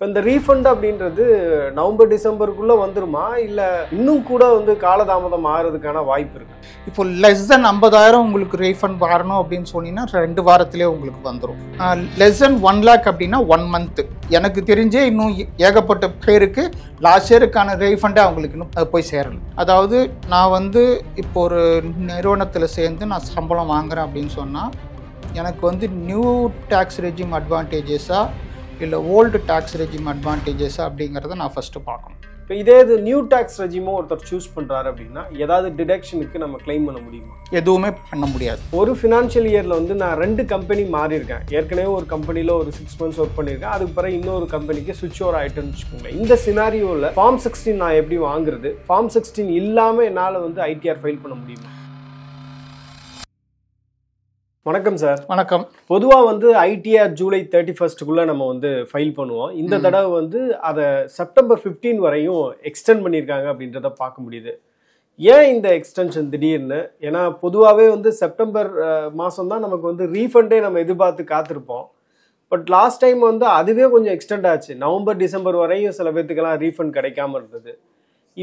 இப்போ இந்த ரீஃபண்ட் அப்படின்றது நவம்பர் டிசம்பருக்குள்ளே வந்துருமா இல்லை இன்னும் கூட வந்து காலதாமதம் ஆகிறதுக்கான வாய்ப்பு இருக்கு? இப்போ லெஸ் தென் 50,000 உங்களுக்கு ரீஃபண்ட் வரணும் அப்படின்னு சொன்னீங்கன்னா 2 வாரத்திலே உங்களுக்கு வந்துடும். லெஸ் தென் 1 lakh அப்படின்னா 1 month. எனக்கு தெரிஞ்சே இன்னும் ஏகப்பட்ட பேருக்கு லாஸ்ட் இயருக்கான ரீஃபண்டே அவங்களுக்கு இன்னும் போய் சேரலை. அதாவது நான் வந்து இப்போ ஒரு நிறுவனத்தில் சேர்ந்து நான் சம்பளம் வாங்குறேன் அப்படின்னு சொன்னால் எனக்கு வந்து நியூ டேக்ஸ் ரெஜிம் அட்வான்டேஜஸா இல்லை ஓல்டு டேக்ஸ் ரெஜிம் அட்வான்டேஜஸா அப்படிங்கிறத நான் ஃபஸ்ட்டு பார்க்கணும். இப்போ இதே இது நியூ டேக்ஸ் ரெஜிமோ ஒருத்தர் சூஸ் பண்ணுறாரு அப்படின்னா ஏதாவது டிடக்ஷனுக்கு நம்ம கிளைம் பண்ண முடியுமா? எதுவுமே பண்ண முடியாது. ஒரு ஃபினான்ஷியல் இயரில் வந்து நான் 2 கம்பெனி மாறி இருக்கேன். ஏற்கனவே ஒரு கம்பெனியில் ஒரு 6 months ஒர்க் பண்ணியிருக்கேன். அதுக்கு பிறகு இன்னொரு கம்பெனிக்கு சுவிட்ச் ஓவர் ஆகிட்டுன்னு வச்சுக்கோங்க. இந்த சினாரியோவில் ஃபார்ம் 16 நான் எப்படி வாங்குறது? ஃபார்ம் 16 இல்லாமல் என்னால் வந்து ஐடிஆர் ஃபைல் பண்ண முடியுமா? வணக்கம் சார். வணக்கம். பொதுவாக வந்து ஐடிஆர் ஜூலை 31க்குள்ளே நம்ம வந்து ஃபைல் பண்ணுவோம். இந்த தடவை வந்து அதை செப்டம்பர் 15 வரையும் எக்ஸ்டெண்ட் பண்ணியிருக்காங்க அப்படின்றத பார்க்க முடியுது. ஏன் இந்த எக்ஸ்டென்ஷன் திடீர்னு? ஏன்னா பொதுவாகவே வந்து செப்டம்பர் மாதம் தான் நமக்கு வந்து ரீஃபண்டே நம்ம எதிர்பார்த்து காத்திருப்போம். பட் லாஸ்ட் டைம் வந்து அதுவே கொஞ்சம் எக்ஸ்டெண்ட் ஆச்சு. நவம்பர் டிசம்பர் வரையும் சில பேர்த்துக்கெல்லாம் ரீஃபண்ட் கிடைக்காம இருந்தது.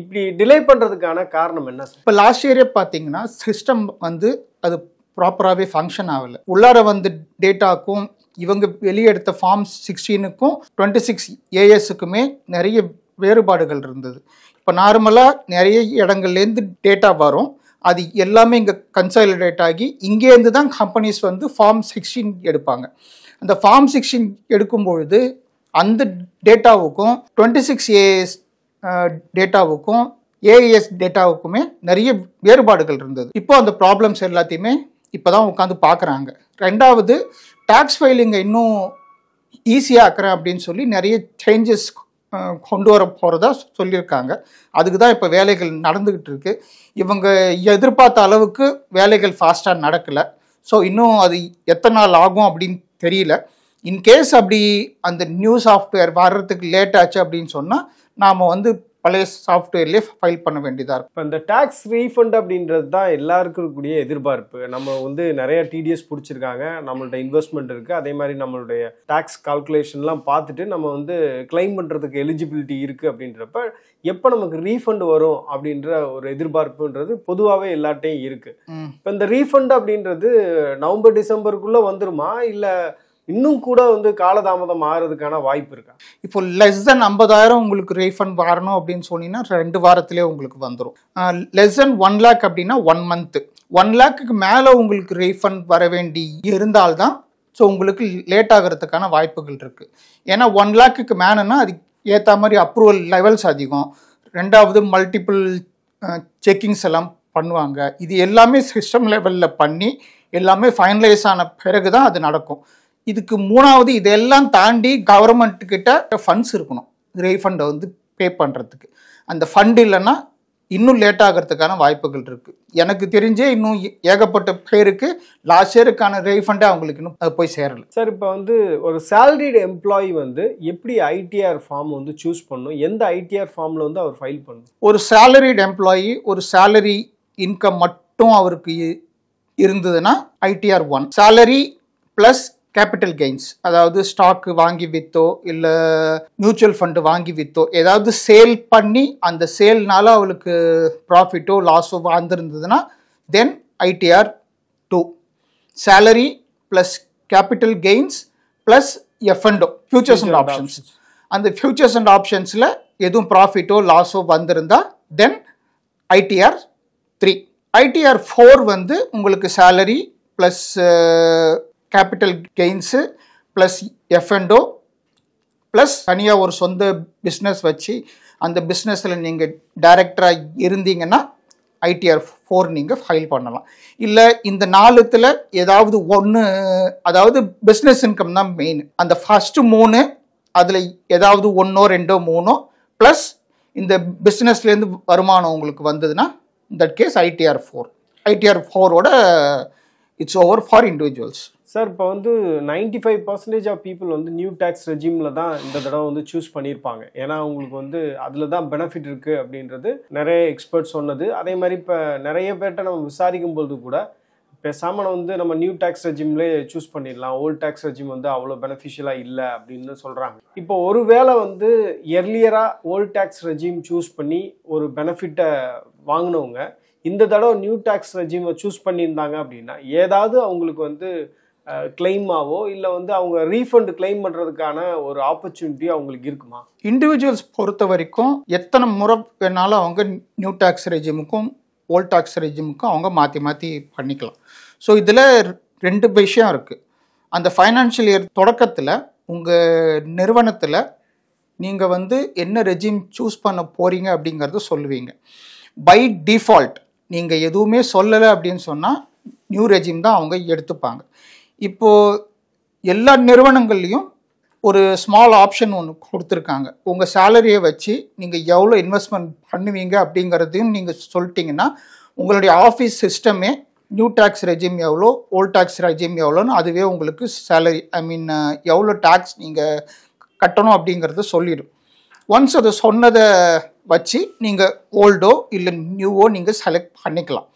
இப்படி டிலே பண்ணுறதுக்கான காரணம் என்ன சார்? இப்போ லாஸ்ட் இயரே பார்த்தீங்கன்னா சிஸ்டம் வந்து அது ப்ராப்பராகவே ஃபங்க்ஷன் ஆகலை. உள்ளார வந்து டேட்டாக்கும் இவங்க வெளியெடுத்த ஃபார்ம் 16க்கும் 26 ASக்குமே நிறைய வேறுபாடுகள் இருந்தது. இப்போ நார்மலாக நிறைய இடங்கள்லேருந்து டேட்டா வரும். அது எல்லாமே இங்கே கன்சாலிடேட் ஆகி இங்கேருந்து தான் கம்பெனிஸ் வந்து ஃபார்ம் 16 எடுப்பாங்க. அந்த ஃபார்ம் 16 எடுக்கும்பொழுது அந்த டேட்டாவுக்கும் 26 AS டேட்டாவுக்கும் AES டேட்டாவுக்குமே நிறைய வேறுபாடுகள் இருந்தது. இப்போ அந்த ப்ராப்ளம்ஸ் எல்லாத்தையுமே இப்போ தான் உட்காந்து பார்க்குறாங்க. ரெண்டாவது டேக்ஸ் ஃபைலிங்கை இன்னும் ஈஸியாக ஆக்குறேன் அப்படின்னு சொல்லி நிறைய சேஞ்சஸ் கொண்டு வர போகிறதா சொல்லியிருக்காங்க. அதுக்கு தான் இப்போ வேலைகள் நடந்துக்கிட்டு இருக்கு. இவங்க எதிர்பார்த்த அளவுக்கு வேலைகள் ஃபாஸ்ட்டாக நடக்கலை. ஸோ இன்னும் அது எத்தனை நாள் ஆகும் அப்படின்னு தெரியல. இன்கேஸ் அப்படி அந்த நியூ சாஃப்ட்வேர் வர்றதுக்கு லேட் ஆச்சு அப்படின்னு சொன்னால் நாம் வந்து பழைய சாஃப்ட்வேர்லேயே ஃபைல் பண்ண வேண்டியதாக இருக்கும். இப்போ இந்த டேக்ஸ் ரீஃபண்ட் அப்படின்றது தான் எல்லாருக்கும் இருக்கக்கூடிய எதிர்பார்ப்பு. நம்ம வந்து நிறைய டிடிஎஸ் பிடிச்சிருக்காங்க, நம்மள்ட்ட இன்வெஸ்ட்மெண்ட் இருக்குது, அதே மாதிரி நம்மளுடைய டேக்ஸ் கால்குலேஷன்லாம் பார்த்துட்டு நம்ம வந்து கிளைம் பண்ணுறதுக்கு எலிஜிபிலிட்டி இருக்குது. அப்படின்றப்ப எப்போ நமக்கு ரீஃபண்ட் வரும் அப்படின்ற ஒரு எதிர்பார்ப்புன்றது பொதுவாகவே எல்லார்ட்டையும் இருக்குது. இப்போ இந்த ரீஃபண்ட் அப்படின்றது நவம்பர் டிசம்பருக்குள்ளே வந்துருமா இல்லை இன்னும் கூட வந்து காலதாமதம் ஆகிறதுக்கான வாய்ப்பு இருக்கா? இப்போ லெஸ் தென் 50,000 உங்களுக்கு ரீஃபண்ட் வரணும் அப்படின்னு சொன்னீங்கன்னா 2 வாரத்திலே உங்களுக்கு வந்துடும். லெஸ் தென் 1 lakh அப்படின்னா 1 month. 1 lakhக்கு மேலே உங்களுக்கு ரீஃபண்ட் வர வேண்டி இருந்தால்தான் ஸோ உங்களுக்கு லேட் ஆகிறதுக்கான வாய்ப்புகள் இருக்குது. ஏன்னா 1 lakhக்கு மேலேன்னா அது ஏற்ற மாதிரி அப்ரூவல் லெவல்ஸ் அதிகம். ரெண்டாவது மல்டிபிள் செக்கிங்ஸ் எல்லாம் பண்ணுவாங்க. இது எல்லாமே சிஸ்டம் லெவலில் பண்ணி எல்லாமே ஃபைனலைஸ் ஆன பிறகு தான் அது நடக்கும். இதுக்கு மூணாவது இதெல்லாம் தாண்டி கவர்மெண்ட்டுக்கிட்ட ஃபண்ட்ஸ் இருக்கணும் ரீஃபண்டை வந்து பே பண்ணுறதுக்கு. அந்த ஃபண்ட் இல்லைன்னா இன்னும் லேட் ஆகிறதுக்கான வாய்ப்புகள் இருக்குது. எனக்கு தெரிஞ்சே இன்னும் ஏகப்பட்ட பேருக்கு லாஸ்ட் இயருக்கான ரீஃபண்டே அவங்களுக்கு இன்னும் போய் சேரலை. சார், இப்போ வந்து ஒரு சேலரிடு எம்ப்ளாயி வந்து எப்படி ஐடிஆர் ஃபார்ம் வந்து சூஸ் பண்ணணும்? எந்த ஐடிஆர் ஃபார்மில் வந்து அவர் ஃபைல் பண்ணணும்? ஒரு சேலரிடு எம்ப்ளாயி ஒரு சேலரி இன்கம் மட்டும் அவருக்கு இருந்ததுன்னா ITR 1. Salary plus capital gains, அதாவது ஸ்டாக்கு வாங்கி விற்றோ இல்லை மியூச்சுவல் ஃபண்டு வாங்கி விற்றோ ஏதாவது சேல் பண்ணி அந்த சேல்னால அவளுக்கு ப்ராஃபிட்டோ லாஸோ வந்திருந்ததுன்னா தென் ITR 2. Salary plus capital gains plus F&O futures and options. அந்த ஃபியூச்சர்ஸ் அண்ட் ஆப்ஷன்ஸில் எதுவும் ப்ராஃபிட்டோ லாஸோ வந்திருந்தா தென் ITR 3. ITR 4 வந்து உங்களுக்கு salary plus capital gains plus F&O plus தனியாக ஒரு சொந்த பிஸ்னஸ் வச்சு அந்த பிஸ்னஸில் நீங்கள் டைரக்டராக இருந்தீங்கன்னா ITR 4 நீங்கள் ஃபைல் பண்ணலாம். இல்லை இந்த 4த்தில் ஏதாவது ஒன்று, அதாவது பிஸ்னஸ் இன்கம் தான் மெயின். அந்த ஃபஸ்ட்டு 3 அதில் ஏதாவது 1 2 3 ப்ளஸ் இந்த பிஸ்னஸ்லேருந்து வருமானம் உங்களுக்கு வந்ததுன்னா தட் கேஸ் ITR 4. ITR 4ஓட it's over for individuals. Sir, இப்போ வந்து 95% ஆஃப் பீப்புள் வந்து நியூ டேக்ஸ் ரெஜிமில் தான் இந்த தடவை வந்து சூஸ் பண்ணியிருப்பாங்க. ஏன்னா அவங்களுக்கு வந்து அதில் தான் பெனிஃபிட் இருக்குது அப்படின்றது நிறைய எக்ஸ்பர்ட்ஸ் சொன்னது. அதே மாதிரி இப்போ நிறைய பேர்கிட்ட நம்ம விசாரிக்கும் பொழுது கூட பேசாமல் வந்து நம்ம நியூ டேக்ஸ் ரெஜிம்லேயே சூஸ் பண்ணிடலாம், ஓல்ட் டேக்ஸ் ரெஜிம் வந்து அவ்வளோ பெனிஃபிஷியலாக இல்லை அப்படின்னு சொல்கிறாங்க. இப்போ ஒருவேளை வந்து எர்லியராக ஓல்ட் டேக்ஸ் ரெஜிம் சூஸ் பண்ணி ஒரு பெனிஃபிட்டை வாங்கினவங்க இந்த தடவை நியூ டேக்ஸ் ரெஜிமை சூஸ் பண்ணியிருந்தாங்க அப்படின்னா ஏதாவது அவங்களுக்கு வந்து கிளைமாவோ இல்லை வந்து அவங்க ரீஃபண்ட் கிளைம் பண்ணுறதுக்கான ஒரு ஆப்பர்ச்சுனிட்டி அவங்களுக்கு இருக்குமா? இண்டிவிஜுவல்ஸ் பொறுத்த வரைக்கும் எத்தனை முறை வேணாலும் அவங்க நியூ டேக்ஸ் ரெஜிமுக்கும் ஓல்ட் டேக்ஸ் ரெஜிமுக்கும் அவங்க மாற்றி மாற்றி பண்ணிக்கலாம். ஸோ இதில் 2 விஷயம் இருக்குது. அந்த ஃபைனான்ஷியல் இயர் தொடக்கத்தில் உங்கள் நிறுவனத்தில் நீங்கள் வந்து என்ன ரெஜிம் சூஸ் பண்ண போகிறீங்க அப்படிங்கிறத சொல்லுவீங்க. பை டிஃபால்ட் நீங்கள் எதுவுமே சொல்லலை அப்படின்னு சொன்னால் நியூ ரெஜிம் தான் அவங்க எடுத்துப்பாங்க. இப்போது எல்லா நிறுவனங்கள்லேயும் ஒரு ஸ்மால் ஆப்ஷன் ஒன்று கொடுத்துருக்காங்க. உங்கள் சேலரியை வச்சு நீங்கள் எவ்வளோ இன்வெஸ்ட்மெண்ட் பண்ணுவீங்க அப்படிங்கிறதையும் நீங்கள் சொல்லிட்டீங்கன்னா உங்களுடைய ஆஃபீஸ் சிஸ்டமே நியூ டேக்ஸ் ரெஜிம் எவ்வளோ, ஓல்ட் டேக்ஸ் ரெஜிம் எவ்வளோன்னு அதுவே உங்களுக்கு சேலரி எவ்வளோ டேக்ஸ் நீங்கள் கட்டணும் அப்படிங்கிறத சொல்லிடும். ஒன்ஸ் அதை சொன்னதை வச்சு நீங்கள் ஓல்டோ இல்லை நியூவோ நீங்கள் செலக்ட் பண்ணிக்கலாம்.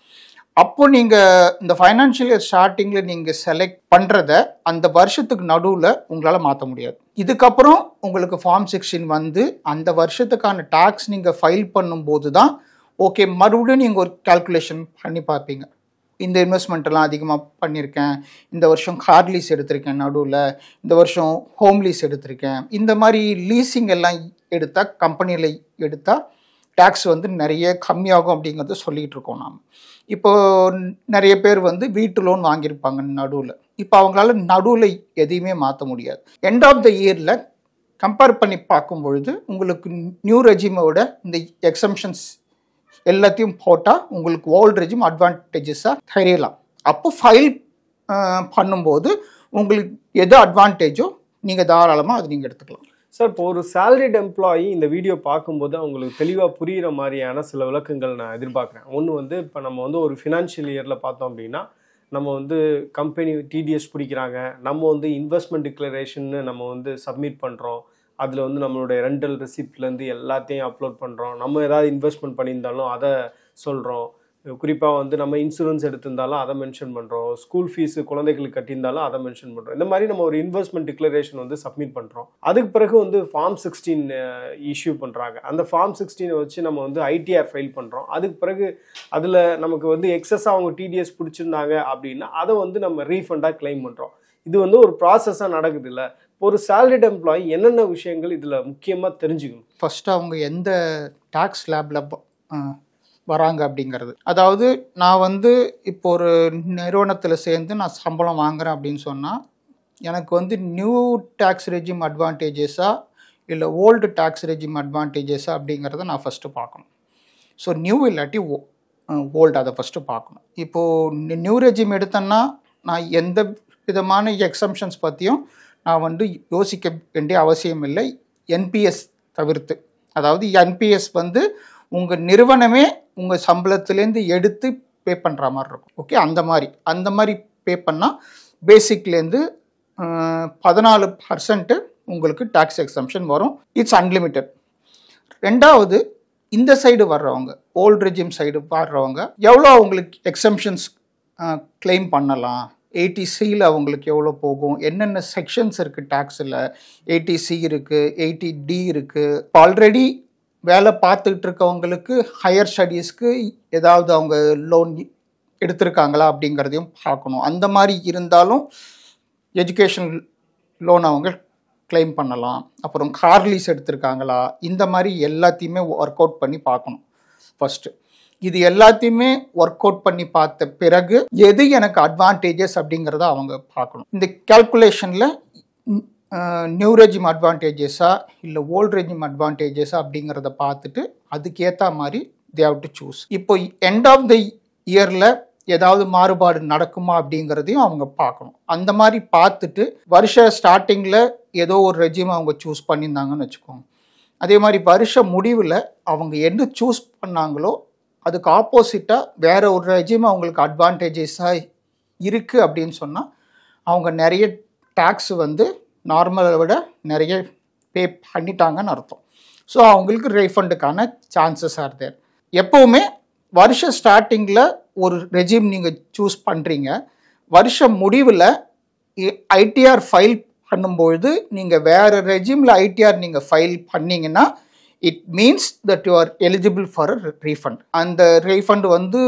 அப்போ நீங்கள் இந்த ஃபைனான்ஷியல் இயர் ஸ்டார்டிங்கில் நீங்கள் செலக்ட் பண்ணுறத அந்த வருஷத்துக்கு நடுவில் உங்களால் மாற்ற முடியாது. இதுக்கப்புறம் உங்களுக்கு ஃபார்ம் 16 வந்து அந்த வருஷத்துக்கான டேக்ஸ் நீங்கள் ஃபைல் பண்ணும்போது தான் ஓகே மறுபடியும் நீங்கள் ஒரு கால்குலேஷன் பண்ணி பார்ப்பீங்க. இந்த இன்வெஸ்ட்மெண்ட்டெல்லாம் அதிகமாக பண்ணியிருக்கேன், இந்த வருஷம் கார் லீஸ் எடுத்திருக்கேன், நடுவில் இந்த வருஷம் ஹோம் லீஸ் எடுத்திருக்கேன், இந்த மாதிரி லீஸிங் எல்லாம் எடுத்தால் கம்பெனியில் எடுத்தால் டேக்ஸ் வந்து நிறைய கம்மியாகும் அப்படிங்கிறத சொல்லிகிட்டு இருக்கோம் நாம். இப்போது நிறைய பேர் வந்து வீட்டு லோன் வாங்கியிருப்பாங்க நடுவில். இப்போ அவங்களால நடுவில் எதையுமே மாற்ற முடியாது. எண்ட் ஆஃப் த இயரில் கம்பேர் பண்ணி பார்க்கும் பொழுது உங்களுக்கு நியூ ரெஜிமோட இந்த எக்ஸம்ஷன்ஸ் எல்லாத்தையும் போட்டால் உங்களுக்கு ஓல்டு ரெஜிம் அட்வான்டேஜஸாக தெரியலாம். அப்போ ஃபைல் பண்ணும்போது உங்களுக்கு எது அட்வான்டேஜோ நீங்கள் தாராளமாக அது நீங்கள் எடுத்துக்கலாம். சார், இப்போ ஒரு சேலரிட் எம்ப்ளாயி இந்த வீடியோ பார்க்கும்போது அவங்களுக்கு தெளிவாக புரிகிற மாதிரியான சில விளக்கங்கள் நான் எதிர்பார்க்குறேன். ஒன்று வந்து இப்போ நம்ம வந்து ஒரு ஃபினான்ஷியல் இயரில் பார்த்தோம் அப்படின்னா நம்ம வந்து கம்பெனி டிடிஎஸ் பிடிக்கிறாங்க, நம்ம வந்து இன்வெஸ்ட்மெண்ட் டிக்ளரேஷன்னு நம்ம வந்து சப்மிட் பண்ணுறோம், அதில் வந்து நம்மளுடைய ரெண்டல் ரெசிப்ட்லேருந்து எல்லாத்தையும் அப்லோட் பண்ணுறோம், நம்ம ஏதாவது இன்வெஸ்ட்மெண்ட் பண்ணியிருந்தாலும் அதை சொல்கிறோம், குறிப்பாக வந்து நம்ம இன்சூரன்ஸ் எடுத்திருந்தாலும் அதை மென்ஷன் பண்ணுறோம், ஸ்கூல் ஃபீஸு குழந்தைகளுக்கு கட்டியிருந்தாலும் அதை மென்ஷன் பண்ணுறோம். இந்த மாதிரி நம்ம ஒரு இன்வெஸ்ட்மெண்ட் டிக்ளரேஷன் வந்து சப்மிட் பண்ணுறோம். அதுக்கு பிறகு வந்து ஃபார்ம் 16 இஷ்யூ பண்ணுறாங்க. அந்த ஃபார்ம் 16 வச்சு நம்ம வந்து ஐடிஆர் ஃபைல் பண்ணுறோம். அதுக்கு பிறகு அதில் நமக்கு வந்து எக்ஸஸாக அவங்க டிடிஎஸ் பிடிச்சிருந்தாங்க அப்படின்னா அதை வந்து நம்ம ரீஃபண்டாக கிளைம் பண்ணுறோம். இது வந்து ஒரு ப்ராசஸாக நடக்குது இல்லை. ஒரு சேலரிட் எம்ப்ளாயி என்னென்ன விஷயங்கள் இதில் முக்கியமாக தெரிஞ்சுக்கணும்? ஃபஸ்ட்டு அவங்க எந்த டேக்ஸ் லேபில் வராங்க அப்படிங்கிறது. அதாவது நான் வந்து இப்போ ஒரு நிறுவனத்தில் சேர்ந்து நான் சம்பளம் வாங்குகிறேன் அப்படின்னு சொன்னால் எனக்கு வந்து நியூ டேக்ஸ் ரெஜிம் அட்வான்டேஜஸா இல்லை ஓல்டு டேக்ஸ் ரெஜிம் அட்வான்டேஜஸா அப்படிங்கிறத நான் ஃபஸ்ட்டு பார்க்கணும். ஸோ நியூ இல்லாட்டி ஓல்டு அதை ஃபஸ்ட்டு பார்க்கணும். இப்போது நியூ ரெஜிம் எடுத்தேன்னா நான் எந்த விதமான எக்ஸம்ஷன்ஸ் பற்றியும் நான் வந்து யோசிக்க வேண்டிய அவசியம் இல்லை, என்பிஎஸ் தவிர்த்து. அதாவது என்பிஎஸ் வந்து உங்கள் நிறுவனமே உங்கள் சம்பளத்துலேருந்து எடுத்து பே பண்ணுற மாதிரி இருக்கும். ஓகே, அந்த மாதிரி பே பண்ணால் பேசிக்லேருந்து 14% உங்களுக்கு டேக்ஸ் எக்ஸம்ஷன் வரும். It's unlimited. ரெண்டாவது, இந்த சைடு வர்றவங்க, ஓல்டு ரெஜிம் சைடு வர்றவங்க எவ்வளோ அவங்களுக்கு எக்ஸம்ஷன்ஸ் கிளைம் பண்ணலாம், 80Cயில் அவங்களுக்கு எவ்வளோ போகும், என்னென்ன செக்ஷன்ஸ் இருக்குது டேக்ஸில், 80C இருக்குது, 80D இருக்குது. ஆல்ரெடி வேலை பார்த்துக்கிட்டு இருக்கவங்களுக்கு ஹையர் ஸ்டடீஸ்க்கு ஏதாவது அவங்க லோன் எடுத்திருக்காங்களா அப்படிங்கிறதையும் பார்க்கணும். அந்த மாதிரி இருந்தாலும் எஜுகேஷன் லோன் அவங்க கிளைம் பண்ணலாம். அப்புறம் கார் லீஸ் எடுத்திருக்காங்களா, இந்த மாதிரி எல்லாத்தையுமே ஒர்க் அவுட் பண்ணி பார்க்கணும். ஃபஸ்ட்டு இது எல்லாத்தையுமே ஒர்க் அவுட் பண்ணி பார்த்த பிறகு எது எனக்கு அட்வான்டேஜஸ் அப்படிங்கிறத அவங்க பார்க்கணும். இந்த கால்குலேஷனில் நியூ ரெஜிம் அட்வான்டேஜஸா இல்லை ஓல்டு ரெஜிம் அட்வான்டேஜஸா அப்படிங்கிறத பார்த்துட்டு அதுக்கேற்ற மாதிரி தே ஹேவ் டு சூஸ். இப்போ எண்ட் ஆஃப் த இயரில் ஏதாவது மாறுபாடு நடக்குமா அப்படிங்கிறதையும் அவங்க பார்க்கணும். அந்த மாதிரி பார்த்துட்டு வருஷ ஸ்டார்டிங்கில் ஏதோ ஒரு ரெஜிம் அவங்க சூஸ் பண்ணியிருந்தாங்கன்னு வச்சுக்கோங்க. அதே மாதிரி வருஷ முடிவில் அவங்க என்ன சூஸ் பண்ணாங்களோ அதுக்கு ஆப்போசிட்டாக வேற ஒரு ரெஜிம் அவங்களுக்கு அட்வான்டேஜஸாக இருக்குது அப்படின்னு சொன்னால் அவங்க நிறைய டேக்ஸ் வந்து நார்மலை விட நிறைய பே பண்ணிட்டாங்கன்னு அர்த்தம். ஸோ அவங்களுக்கு ரீஃபண்டுக்கான சான்சஸ் ஆர் தேர். எப்போவுமே வருஷ ஸ்டார்டிங்கில் ஒரு ரெஜிம் நீங்கள் சூஸ் பண்ணுறீங்க, வருஷம் முடிவில் ஐடிஆர் ஃபைல் பண்ணும்பொழுது நீங்கள் வேறு ரெஜிமில் ஐடிஆர் நீங்கள் ஃபைல் பண்ணிங்கன்னா it means that you are eligible for a refund. அந்த ரீஃபண்ட் வந்து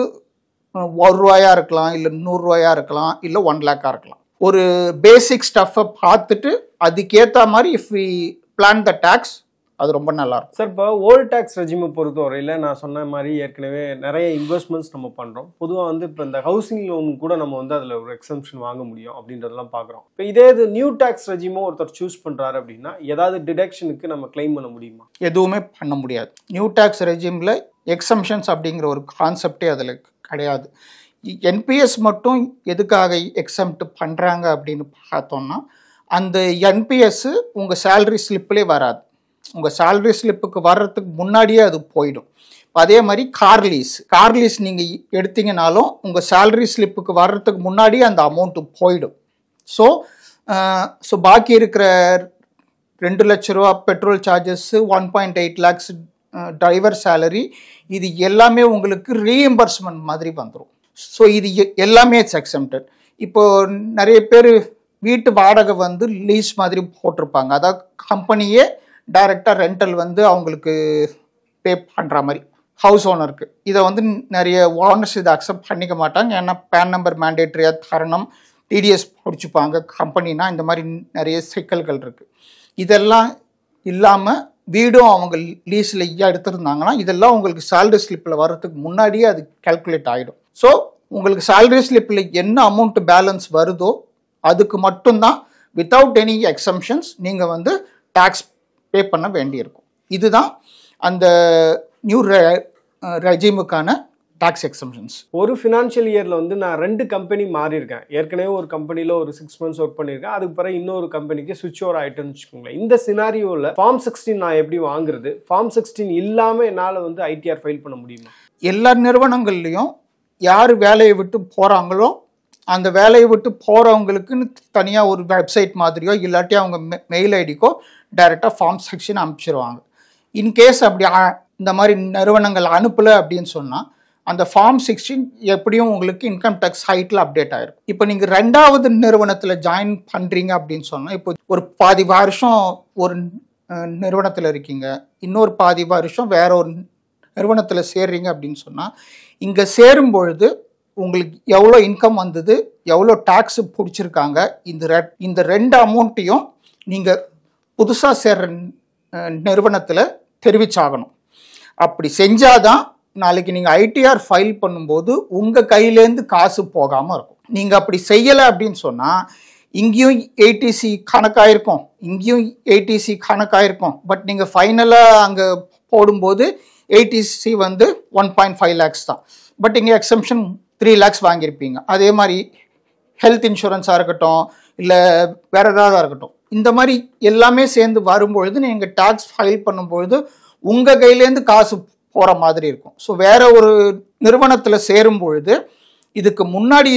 ₹1 இருக்கலாம், இல்லை ₹100 இருக்கலாம், இல்லை 1 lakh இருக்கலாம். ஒரு பேசிக் ஸ்டஃப்பை பார்த்துட்டு அதுக்கேற்ற மாதிரி if we plan the takes, அது ரொம்ப நல்லா இருக்கும். சார், இப்போ ஓல்ட் டேக்ஸ் ரெஜிமை பொறுத்தவரையில் நான் சொன்ன மாதிரி ஏற்கனவே நிறைய இன்வெஸ்ட்மெண்ட்ஸ் நம்ம பண்ணுறோம். பொதுவாக வந்து இப்போ இந்த ஹவுசிங் லோன் கூட நம்ம வந்து அதில் ஒரு எக்ஸம்ஷன் வாங்க முடியும் அப்படின்றதெல்லாம் பார்க்குறோம். இப்போ இதே இது நியூ டேக்ஸ் ரெஜிமோ ஒருத்தர் சூஸ் பண்ணுறாரு அப்படின்னா ஏதாவது டிடக்ஷனுக்கு நம்ம கிளைம் பண்ண முடியுமா? எதுவுமே பண்ண முடியாது. நியூ டேக்ஸ் ரெஜிமில் எக்ஸம்ஷன்ஸ் அப்படிங்கிற ஒரு கான்செப்டே அதில் கிடையாது. என்பிஎஸ் மட்டும் எதுக்காக எக்ஸம்ட் பண்ணுறாங்க அப்படின்னு பார்த்தோம்னா, அந்த என்பிஎஸ் உங்கள் சேலரி ஸ்லிப்லேயே வராது. உங்கள் சேலரி ஸ்லிப்புக்கு வர்றதுக்கு முன்னாடியே அது போயிடும். அதே மாதிரி கார் லீஸ் நீங்கள் எடுத்தீங்கனாலும் உங்கள் சேலரி ஸ்லிப்புக்கு வர்றதுக்கு முன்னாடியே அந்த அமௌண்ட்டு போயிடும். ஸோ பாக்கி இருக்கிற ₹2,00,000 petrol charges, 1.8 lakhs driver salary, இது எல்லாமே உங்களுக்கு ரீஎம்பர்ஸ்மெண்ட் மாதிரி வந்துடும். ஸோ இது எல்லாமே இட்ஸ் எக்ஸம்டட். இப்போது நிறைய பேர் வீட்டு வாடகை வந்து லீஸ் மாதிரி போட்டிருப்பாங்க. அதாவது கம்பெனியே டைரெக்டாக ரெண்டல் வந்து அவங்களுக்கு பே பண்ணுற மாதிரி ஹவுஸ் ஓனருக்கு. இதை வந்து நிறைய ஓனர்ஸ் இதை அக்செப்ட் பண்ணிக்க மாட்டாங்க. ஏன்னா பேன் நம்பர் மேண்டேட்ரியாக தரணும், டிடிஎஸ் பிடிச்சிப்பாங்க கம்பெனினா, இந்த மாதிரி நிறைய சிக்கல்கள் இருக்குது. இதெல்லாம் இல்லாமல் வீடும் அவங்க லீஸில் எடுத்துருந்தாங்கன்னா இதெல்லாம் உங்களுக்கு சேலரி ஸ்லிப்பில் வர்றதுக்கு முன்னாடியே அது கால்குலேட் ஆகிடும். ஸோ உங்களுக்கு சேலரி ஸ்லிப்பில் என்ன அமௌண்ட் பேலன்ஸ் வருதோ அதுக்கு மட்டும்தான் வித்தவுட் எனி எக்ஸம்ஷன்ஸ் நீங்கள் வந்து டேக்ஸ் பே பண்ண வேண்டியிருக்கும். இதுதான் அந்த நியூ ரெஜிமுக்கான டாக்ஸ் எக்ஸம்ஷன்ஸ். ஒரு ஃபினான்ஷியல் இயரில் வந்து நான் 2 கம்பெனி மாறி இருக்கேன். ஏற்கனவே ஒரு கம்பெனியில் ஒரு 6 months ஒர்க் பண்ணியிருக்கேன். அதுக்கு பிறகு இன்னொரு கம்பெனிக்கு சுவிட்ச் ஓவர் ஆகிட்டுன்னு வச்சுக்கோங்களேன். இந்த சினாரியோவில் ஃபார்ம் 16 நான் எப்படி வாங்குறது? ஃபார்ம் 16 இல்லாமல் என்னால் வந்து ஐடிஆர் ஃபைல் பண்ண முடியுமா? எல்லா நிறுவனங்கள்லையும் யார் வேலையை விட்டு போகிறாங்களோ அந்த வேலையை விட்டு போகிறவங்களுக்குன்னு தனியாக ஒரு வெப்சைட் மாதிரியோ இல்லாட்டி அவங்க மெயில் ஐடிக்கோ டைரெக்டாக ஃபார்ம் 16 அனுப்பிச்சிருவாங்க. இன்கேஸ் அப்படி இந்த மாதிரி நிறுவனங்கள் அனுப்பலை அப்படின்னு சொன்னால் அந்த ஃபார்ம் 16 எப்படியும் உங்களுக்கு இன்கம் டேக்ஸ் சைட்டில் அப்டேட் ஆகிருக்கும். இப்போ நீங்கள் 2வது நிறுவனத்தில் ஜாயின் பண்ணுறீங்க அப்படின்னு சொன்னால், இப்போ ஒரு பாதி வருஷம் ஒரு நிறுவனத்தில் இருக்கீங்க, இன்னொரு பாதி வருஷம் வேற ஒரு நிறுவனத்தில் சேர்றீங்க அப்படின்னு சொன்னால், இங்கே சேரும் பொழுது உங்களுக்கு எவ்வளோ இன்கம் வந்தது, எவ்வளோ டேக்ஸ் பிடிச்சிருக்காங்க, இந்த 2 அமௌண்ட்டையும் நீங்கள் புதுசாக சேர்ற நிறுவனத்தில் தெரிவிச்சாகணும். அப்படி செஞ்சாதான் நாளைக்கு நீங்கள் ஐடிஆர் ஃபைல் பண்ணும்போது உங்கள் கையிலேருந்து காசு போகாமல் இருக்கும். நீங்கள் அப்படி செய்யலை அப்படின்னு சொன்னால் இங்கேயும் ஏடிசி கணக்காயிருக்கும், இங்கேயும் ஏடிசி கணக்காயிருக்கும். பட் நீங்கள் ஃபைனலாக அங்கே போடும்போது ஏடிசி வந்து 1.5 lakhs தான். பட் இங்கே எக்ஸம்ஷன் 3 lakhs வாங்கியிருப்பீங்க. அதே மாதிரி ஹெல்த் இன்சூரன்ஸாக இருக்கட்டும், இல்லை வேறு ஏதாவது இருக்கட்டும், இந்த மாதிரி எல்லாமே சேர்ந்து வரும்பொழுது நீங்கள் டேக்ஸ் ஃபைல் பண்ணும்பொழுது உங்கள் கையிலேருந்து காசு போகிற மாதிரி இருக்கும். ஸோ வேற ஒரு நிறுவனத்தில் சேரும் பொழுது இதுக்கு முன்னாடி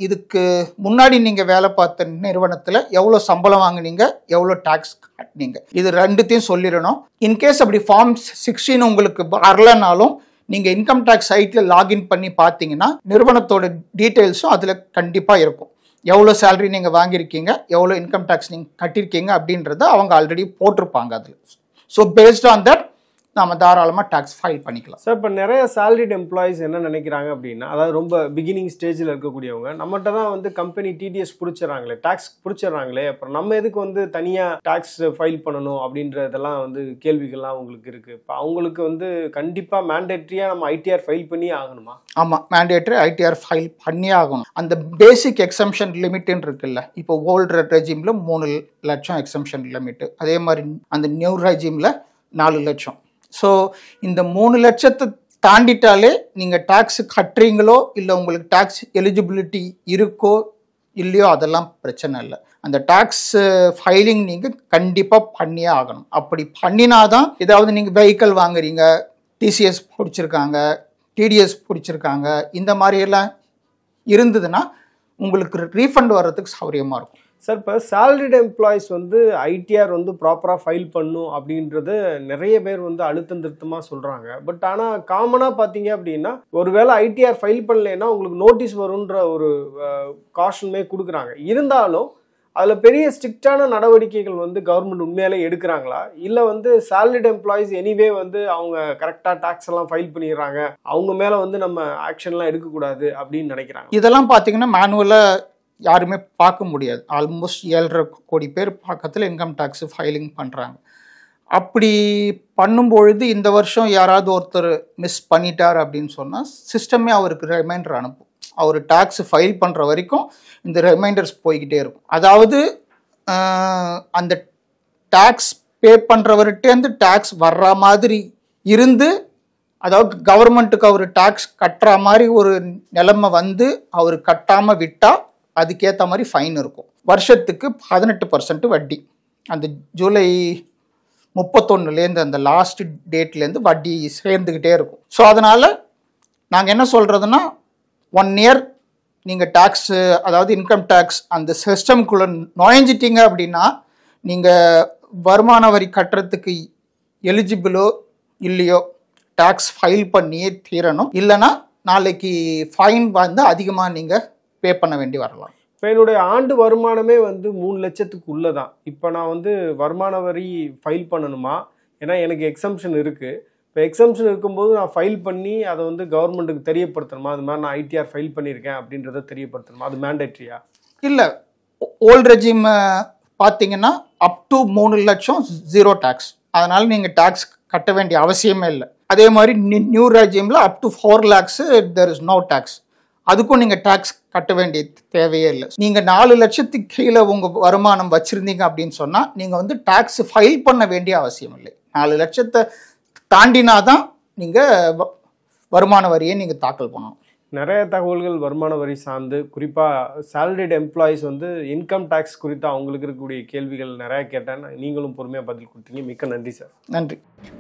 இதுக்கு முன்னாடி நீங்கள் வேலை பார்த்த நிறுவனத்தில் எவ்வளோ சம்பளம் வாங்கினீங்க, எவ்வளோ டேக்ஸ் கட்டினீங்க, இது 2த்தையும் சொல்லிடணும். இன்கேஸ் அப்படி ஃபார்ம் 16 உங்களுக்கு வரலனாலும் நீங்கள் இன்கம் டேக்ஸ் சைட்டில் லாகின் பண்ணி பார்த்தீங்கன்னா நிறுவனத்தோட டீட்டெயில்ஸும் அதில் கண்டிப்பாக இருக்கும். எவ்வளோ சேலரி நீங்கள் வாங்கியிருக்கீங்க, எவ்வளோ இன்கம் டேக்ஸ் நீங்கள் கட்டியிருக்கீங்க அப்படின்றத அவங்க ஆல்ரெடி போட்டிருப்பாங்க அதில். ஸோ பேஸ்ட் ஆன் தட் நம்ம தாராளமாக டேக்ஸ் ஃபைல் பண்ணிக்கலாம். சார், இப்போ நிறைய சேலரிட் எம்ப்ளாயிஸ் என்ன நினைக்கிறாங்க அப்படின்னா, அதாவது ரொம்ப பிகினிங் ஸ்டேஜில் இருக்கக்கூடியவங்க, நம்மகிட்ட தான் வந்து கம்பெனி டிடிஎஸ் பிடிச்சிடறாங்களே, டேக்ஸ் பிடிச்சிடறாங்களே, அப்புறம் நம்ம எதுக்கு வந்து தனியாக டேக்ஸ் ஃபைல் பண்ணணும் அப்படின்றதெல்லாம் வந்து கேள்விகள்லாம் அவங்களுக்கு இருக்குது. இப்போ அவங்களுக்கு வந்து கண்டிப்பாக மேண்டேட்ரியாக நம்ம ஐடிஆர் ஃபைல் பண்ணி ஆகணுமா? ஆமாம், மேண்டேட்ரி ஐடிஆர் ஃபைல் பண்ணி ஆகணும். அந்த பேசிக் எக்ஸம்ஷன் லிமிட்டுன்னு இருக்குல்ல, இப்போ ஓல்டு ரெஜிமில் 3 லட்சம் எக்ஸம்ஷன் லிமிட்டு, அதே மாதிரி அந்த நியூ ரெஜிமில் 4 லட்சம். ஸோ இந்த 3 லட்சத்தை தாண்டிட்டாலே நீங்கள் டேக்ஸ் கட்டுறீங்களோ இல்லை உங்களுக்கு டேக்ஸ் எலிஜிபிலிட்டி இருக்கோ இல்லையோ அதெல்லாம் பிரச்சனை இல்லை. அந்த டேக்ஸ் ஃபைலிங் நீங்கள் கண்டிப்பாக பண்ணியே ஆகணும். அப்படி பண்ணினாதான், ஏதாவது நீங்கள் வெஹிக்கிள் வாங்குறீங்க, டிசிஎஸ் பிடிச்சிருக்காங்க, டிடிஎஸ் பிடிச்சிருக்காங்க, இந்த மாதிரியெல்லாம் இருந்ததுன்னா உங்களுக்கு ரீஃபண்ட் வர்றதுக்கு சௌகரியமாக இருக்கும். சார் இப்போ சேலரிட் எம்ப்ளாயிஸ் வந்து ஐடிஆர் வந்து ப்ராப்பராக ஃபைல் பண்ணும் அப்படின்றது நிறைய பேர் வந்து அழுத்தம் திருத்தமாக சொல்கிறாங்க. பட் ஆனால் காமனாக பார்த்தீங்க அப்படின்னா ஒருவேளை ஐடிஆர் ஃபைல் பண்ணலைன்னா உங்களுக்கு நோட்டீஸ் வரும்ன்ற ஒரு காஷனுமே கொடுக்குறாங்க. இருந்தாலும் அதில் பெரிய ஸ்ட்ரிக்டான நடவடிக்கைகள் வந்து கவர்மெண்ட் உண்மையாலே எடுக்கிறாங்களா, இல்லை வந்து சேலரிட் எம்ப்ளாயிஸ் எனிவே வந்து அவங்க கரெக்டாக டேக்ஸ் எல்லாம் ஃபைல் பண்ணிடுறாங்க, அவங்க மேலே வந்து நம்ம ஆக்ஷன்லாம் எடுக்கக்கூடாது அப்படின்னு நினைக்கிறாங்க? இதெல்லாம் பார்த்தீங்கன்னா மேனுவலாக யாருமே பார்க்க முடியாது. ஆல்மோஸ்ட் 7.5 கோடி பேர் பக்கத்தில் இன்கம் டேக்ஸ் ஃபைலிங் பண்ணுறாங்க. அப்படி பண்ணும்பொழுது இந்த வருஷம் யாராவது ஒருத்தர் மிஸ் பண்ணிட்டார் அப்படின்னு சொன்னால் சிஸ்டமே அவருக்கு ரிமைண்டர் அனுப்பும். அவர் டேக்ஸ் ஃபைல் பண்ணுற வரைக்கும் இந்த ரிமைண்டர்ஸ் போய்கிட்டே இருக்கும். அதாவது அந்த டேக்ஸ் பே பண்ணுறவர்கிட்டேருந்து டேக்ஸ் வர்ற மாதிரி இருந்து, அதாவது கவர்மெண்ட்டுக்கு அவர் டேக்ஸ் கட்டுற மாதிரி ஒரு நிலைமை வந்து அவர் கட்டாமல் விட்டால் அதுக்கேற்ற மாதிரி ஃபைன் இருக்கும். வருஷத்துக்கு 18% வட்டி. அந்த ஜூலை 31 அந்த லாஸ்ட் டேட்லேருந்து வட்டி சேர்ந்துக்கிட்டே இருக்கும். ஸோ அதனால் நாங்கள் என்ன சொல்கிறதுனா, 1 இயர் நீங்கள் டேக்ஸு, அதாவது இன்கம் டேக்ஸ் அந்த சிஸ்டம்குள்ளே நுழைஞ்சிட்டிங்க அப்படின்னா நீங்கள் வருமான வரி கட்டுறதுக்கு எலிஜிபிளோ இல்லையோ டேக்ஸ் ஃபைல் பண்ணியே தீரணும். இல்லைன்னா நாளைக்கு ஃபைன் வந்து அதிகமாக நீங்கள் பே பண்ண வேண்டி வரலாம். இப்போ என்னுடைய ஆண்டு வருமானமே வந்து 3 லட்சத்துக்கு உள்ளதான். இப்போ நான் வந்து வருமான வரி ஃபைல் பண்ணணுமா? ஏன்னா எனக்கு எக்ஸம்ஷன் இருக்குது. இப்போ எக்ஸம்ஷன் இருக்கும்போது நான் ஃபைல் பண்ணி அதை வந்து கவர்மெண்ட்டுக்கு தெரியப்படுத்தணுமா? அது மாதிரி நான் ஐடிஆர் ஃபைல் பண்ணியிருக்கேன் அப்படின்றத தெரியப்படுத்தணுமா? அது மேண்டேட்ரியா? இல்லை, ஓல்டு ரெஜிம் பார்த்தீங்கன்னா அப் டு 3 லட்சம் 0 டேக்ஸ். அதனால் நீங்கள் டேக்ஸ் கட்ட வேண்டிய அவசியமே இல்லை. அதே மாதிரி நியூ ரெஜிமில் up to 4 lakhs there is no tax. அதுக்கும் நீங்கள் டேக்ஸ் கட்ட வேண்டிய தேவையே இல்லை. நீங்கள் 4 லட்சத்துக்கு கீழே உங்கள் வருமானம் வச்சுருந்தீங்க அப்படின்னு சொன்னால் நீங்கள் வந்து டேக்ஸ் ஃபைல் பண்ண வேண்டிய அவசியம் இல்லை. 4 லட்சத்தை தாண்டினா தான் நீங்கள் வருமான வரியை நீங்கள் தாக்கல் பண்ணணும். நிறைய தகவல்கள் வருமான வரி சார்ந்து, குறிப்பாக சேலரிட் எம்ப்ளாயிஸ் வந்து இன்கம் டேக்ஸ் குறித்து அவங்களுக்கு இருக்கக்கூடிய கேள்விகள் நிறைய கேட்டேன். நீங்களும் பொறுமையாக பதில் கொடுத்தீங்க. மிக்க நன்றி சார். நன்றி.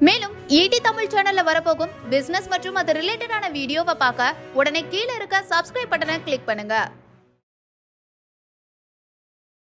மேலும் ஈடி தமிழ் சேனல்ல வரப்போகும் பிசினஸ் மற்றும் அது ரிலேட்டடான வீடியோவை பார்க்க உடனே கீழே இருக்க சப்ஸ்கிரைப் பட்டனை கிளிக் பண்ணுங்க.